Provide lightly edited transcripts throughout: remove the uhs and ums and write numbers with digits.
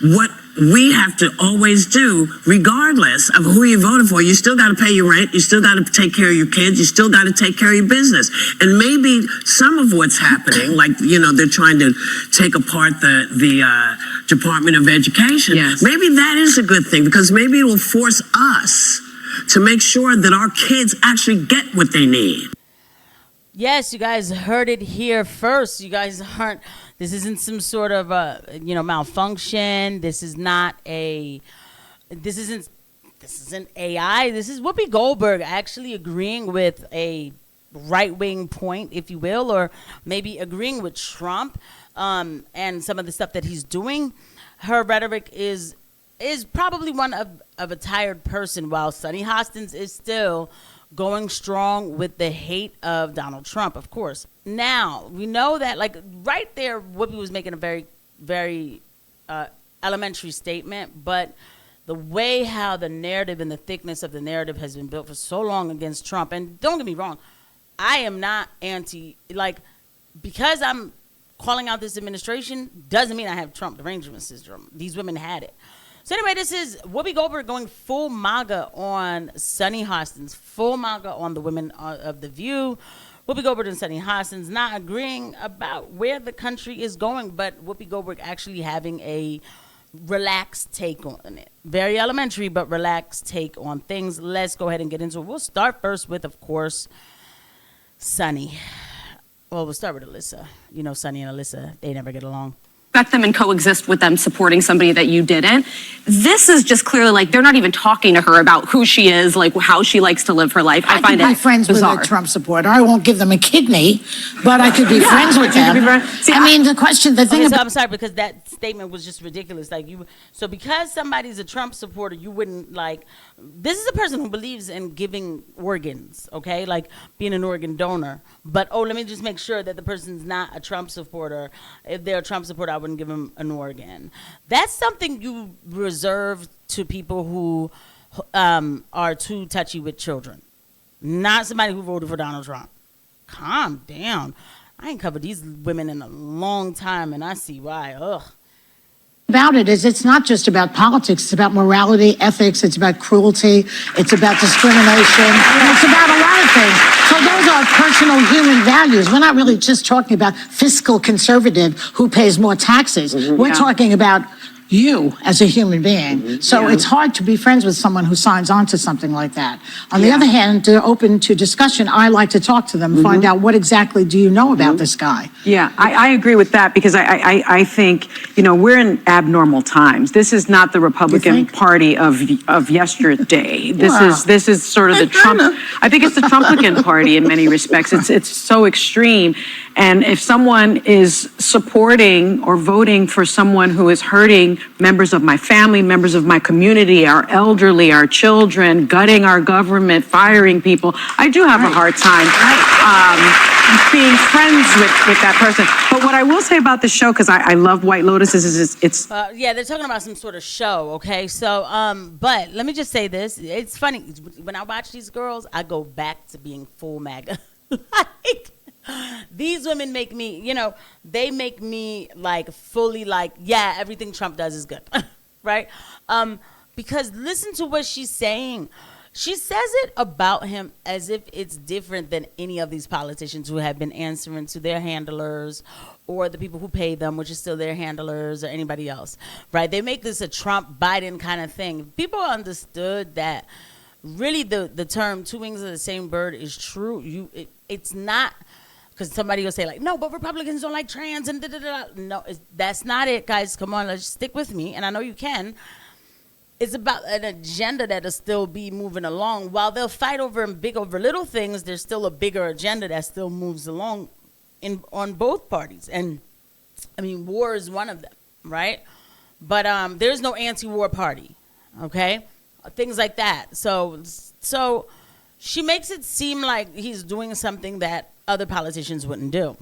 what we have to always do, regardless of who you voted for, you still got to pay your rent, you still got to take care of your kids, you still got to take care of your business. And maybe some of what's happening, like, they're trying to take apart the Department of Education. Yes. Maybe that is a good thing, because maybe it will force us to make sure that our kids actually get what they need. Yes, you guys heard it here first. You guys aren't, this isn't some sort of, malfunction. This isn't AI. This is Whoopi Goldberg actually agreeing with a right-wing point, if you will, or maybe agreeing with Trump and some of the stuff that he's doing. Her rhetoric is probably one of a tired person, while Sunny Hostin is still going strong with the hate of Donald Trump, of course. Now, we know that, like, right there, Whoopi was making a very, very elementary statement, but the way how the narrative and the thickness of the narrative has been built for so long against Trump, and don't get me wrong, I am not because I'm calling out this administration, doesn't mean I have Trump derangement syndrome. These women had it. So anyway, this is Whoopi Goldberg going full MAGA on Sunny Hostin's, full MAGA on the women of The View. Whoopi Goldberg and Sunny Hostin's not agreeing about where the country is going, but Whoopi Goldberg actually having a relaxed take on it. Very elementary, but relaxed take on things. Let's go ahead and get into it. We'll start first with, of course, Sunny. Well, we'll start with Alyssa. Sunny and Alyssa, they never get along. Respect them and coexist with them supporting somebody that you didn't. This is just clearly like they're not even talking to her about who she is, like how she likes to live her life. I find it be friends bizarre. with a Trump supporter. I won't give them a kidney, but I could be friends with them. See, I'm sorry, because that statement was just ridiculous. So because somebody's a Trump supporter, you wouldn't this is a person who believes in giving organs, okay? Like being an organ donor. But, let me just make sure that the person's not a Trump supporter. If they're a Trump supporter, I wouldn't give them an organ. That's something you reserve to people who are too touchy with children. Not somebody who voted for Donald Trump. Calm down. I ain't covered these women in a long time, and I see why. Ugh. About it is it's not just about politics. It's about morality, ethics. It's about cruelty. It's about discrimination. It's about a lot of things. So those are personal human values. We're not really just talking about fiscal conservative who pays more taxes. We're talking about you as a human being. So it's hard to be friends with someone who signs on to something like that. On the other hand, they're open to discussion. I like to talk to them, find out what exactly do you know about this guy. Yeah, I agree with that, because I think, we're in abnormal times. This is not the Republican Party of yesterday. This is sort of the Trump. I think it's the Trumplican Party in many respects. It's so extreme. And if someone is supporting or voting for someone who is hurting members of my family, members of my community, our elderly, our children, gutting our government, firing people, I do have a hard time being friends with that person. But what I will say about the show, because I love White Lotus, is it's... they're talking about some sort of show, okay? So, but let me just say this. It's funny. When I watch these girls, I go back to being full MAGA. These women make me, they make me fully everything Trump does is good, right? Because listen to what she's saying. She says it about him as if it's different than any of these politicians who have been answering to their handlers or the people who pay them, which is still their handlers, or anybody else, right? They make this a Trump Biden kind of thing. People understood that really the term two wings of the same bird is true. It's not... Because somebody will say no, but Republicans don't like trans and da-da-da. No, that's not it, guys. Come on, let's stick with me. And I know you can. It's about an agenda that'll still be moving along. While they'll fight over little things, there's still a bigger agenda that still moves along on both parties. And, war is one of them, right? But there's no anti-war party, okay? Things like that. So she makes it seem like he's doing something that other politicians wouldn't do.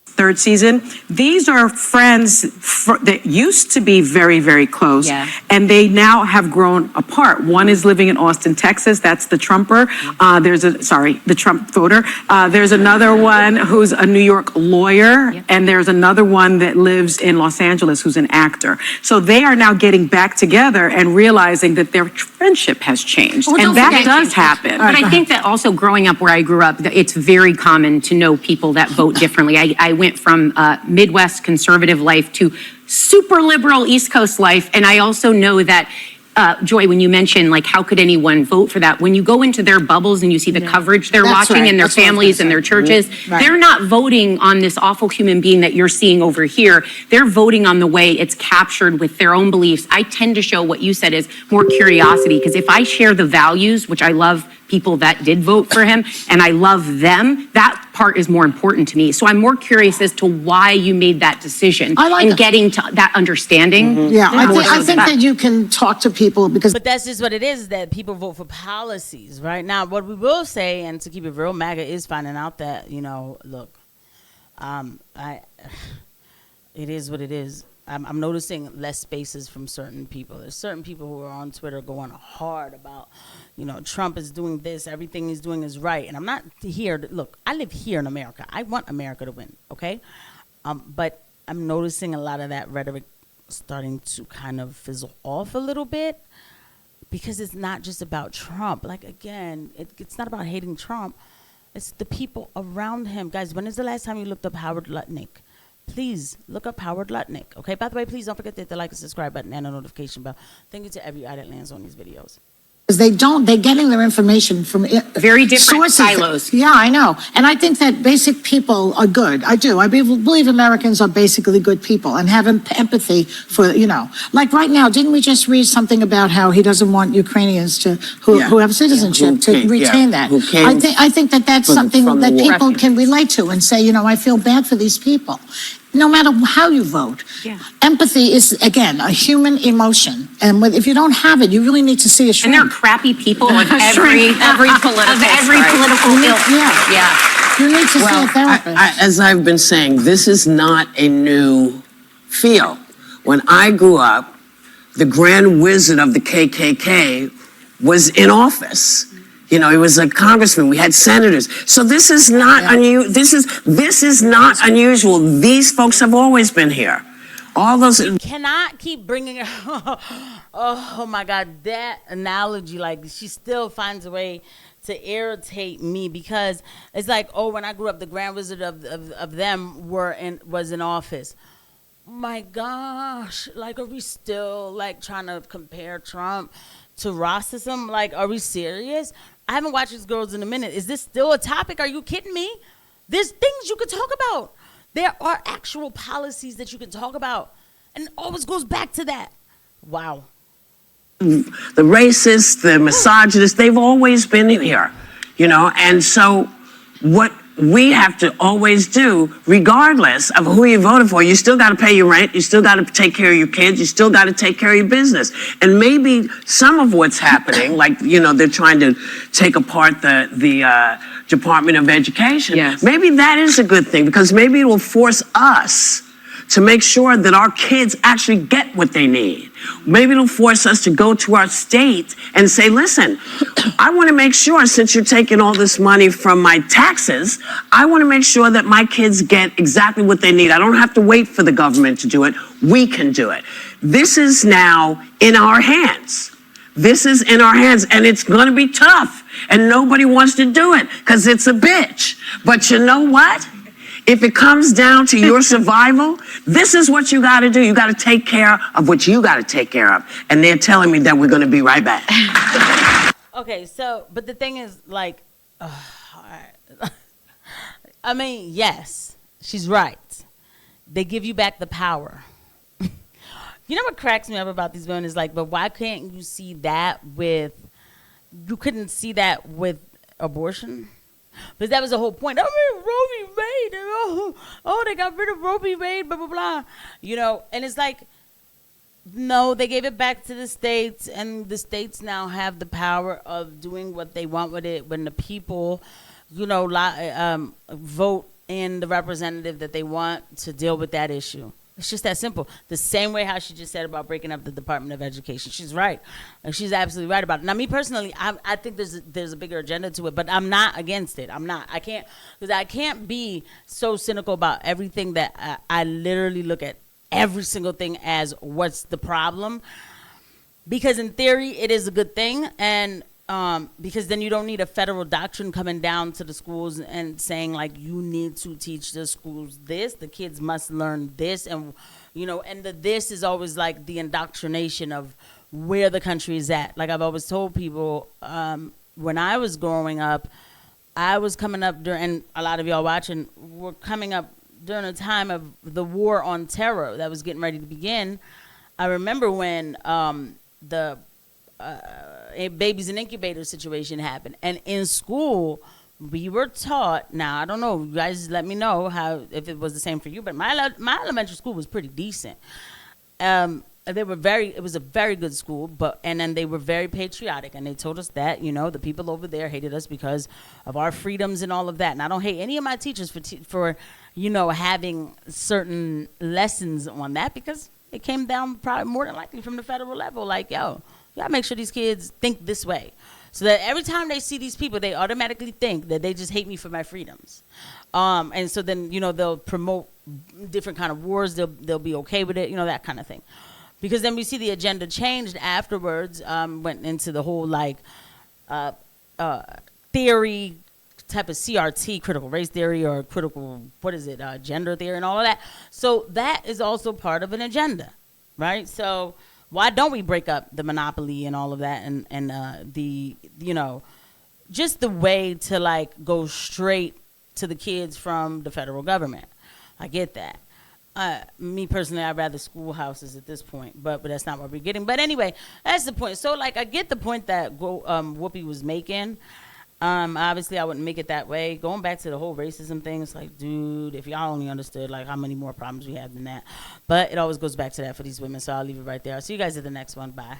third season. These are friends that used to be very, very close, and they now have grown apart. One is living in Austin, Texas. That's the Trumper. The Trump voter. There's another one who's a New York lawyer, and there's another one that lives in Los Angeles who's an actor. So they are now getting back together and realizing that their friendship has changed, and that does happen. But I think that also growing up where I grew up, it's very common to know people that vote differently. I went from Midwest conservative life to super liberal East Coast life. And I also know that, Joy, when you mention, like, how could anyone vote for that? When you go into their bubbles and you see the coverage they're watching and their families and their churches, they're not voting on this awful human being that you're seeing over here. They're voting on the way it's captured with their own beliefs. I tend to show what you said is more curiosity, because if I share the values, which I love people that did vote for him, and I love them, that part is more important to me. So I'm more curious as to why you made that decision and getting to that understanding. Yeah, I think that you can talk to people because... But that's just what it is, that people vote for policies, right? Now, what we will say, and to keep it real, MAGA is finding out that, look, it is what it is. I'm noticing less spaces from certain people. There's certain people who are on Twitter going hard about, Trump is doing this, everything he's doing is right. And I'm not here look, I live here in America. I want America to win, okay? But I'm noticing a lot of that rhetoric starting to kind of fizzle off a little bit, because it's not just about Trump. Like, again, it's not about hating Trump. It's the people around him. Guys, when is the last time you looked up Howard Lutnick? Please look up Howard Lutnick, okay? By the way, please don't forget to hit the like and subscribe button and the notification bell. Thank you to every eye that lands on these videos. They're getting their information from Very different sources. silos. Yeah, I know. And I think that basic people are good. I do. I believe Americans are basically good people and have empathy for, like right now, didn't we just read something about how he doesn't want Ukrainians who have citizenship to retain that? I think that that's something that people can relate to and say, I feel bad for these people. No matter how you vote, empathy is, again, a human emotion. And if you don't have it, you really need to see a shrink. And there are crappy people of every political ilk. Yeah. You need to see a therapist. As I've been saying, this is not a new field. When I grew up, the grand wizard of the KKK was in office. He was a congressman. We had senators. So this is not unusual. This is not unusual. These folks have always been here. All those. Cannot keep bringing her. Oh my God, that analogy! Like, she still finds a way to irritate me, because it's like, when I grew up, the grand wizard of them was in office. My gosh, like, are we still like trying to compare Trump to racism? Like, are we serious? I haven't watched these girls in a minute. Is this still a topic? Are you kidding me? There's things you could talk about. There are actual policies that you can talk about. And it always goes back to that. Wow. The racists, the misogynists, they've always been here, and so what we have to always do, regardless of who you voted for, you still got to pay your rent, you still got to take care of your kids, you still got to take care of your business. And maybe some of what's happening, like, they're trying to take apart the Department of Education. Yes. Maybe that is a good thing, because maybe it will force us to make sure that our kids actually get what they need. Maybe it'll force us to go to our state and say, listen, I want to make sure, since you're taking all this money from my taxes, I want to make sure that my kids get exactly what they need. I don't have to wait for the government to do it. We can do it. This is now in our hands. This is in our hands, and it's going to be tough, and nobody wants to do it because it's a bitch. But you know what? If it comes down to your survival, this is what you got to do. You got to take care of what you got to take care of. And they're telling me that we're going to be right back. Okay, so, but the thing is, like, all right. I mean, yes, she's right. They give you back the power. You know what cracks me up about these women is like, but why can't you see that you couldn't see that with abortion? Because that was the whole point. I mean, Roe v. Wade. Oh, they got rid of Roe v. Wade, blah, blah, blah. And it's like, no, they gave it back to the states, and the states now have the power of doing what they want with it when the people, vote in the representative that they want to deal with that issue. It's just that simple. The same way how she just said about breaking up the Department of Education. She's right. And she's absolutely right about it. Now, me personally, I think there's a bigger agenda to it, but I'm not against it. I'm not. I can't be so cynical about everything that I literally look at every single thing as what's the problem. Because in theory, it is a good thing. And because then you don't need a federal doctrine coming down to the schools and saying like you need to teach the schools this, the kids must learn this, and and this is always like the indoctrination of where the country is at. Like I've always told people, when I was growing up, I was coming up during, and a lot of y'all watching were coming up during a time of the war on terror that was getting ready to begin. I remember when the a babies and incubators situation happened, and in school we were taught, now I don't know, you guys let me know how, if it was the same for you, but my elementary school was pretty decent. It was a very good school, and then they were very patriotic, and they told us that the people over there hated us because of our freedoms and all of that. And I don't hate any of my teachers for having certain lessons on that, because it came down probably more than likely from the federal level. Like, yo, you gotta make sure these kids think this way, so that every time they see these people, they automatically think that they just hate me for my freedoms. And so then they'll promote different kind of wars. They'll be okay with it, that kind of thing. Because then we see the agenda changed afterwards. Went into the whole theory type of CRT, critical race theory, or critical, gender theory and all of that. So that is also part of an agenda, right? So why don't we break up the monopoly and all of that, and the just the way to go straight to the kids from the federal government? I get that. Me personally, I'd rather schoolhouses at this point, but that's not what we're getting. But anyway, that's the point. So I get the point that Whoopi was making. Obviously I wouldn't make it that way. Going back to the whole racism thing, it's like, dude, if y'all only understood how many more problems we have than that. But it always goes back to that for these women, so I'll leave it right there. I'll see you guys at the next one. Bye.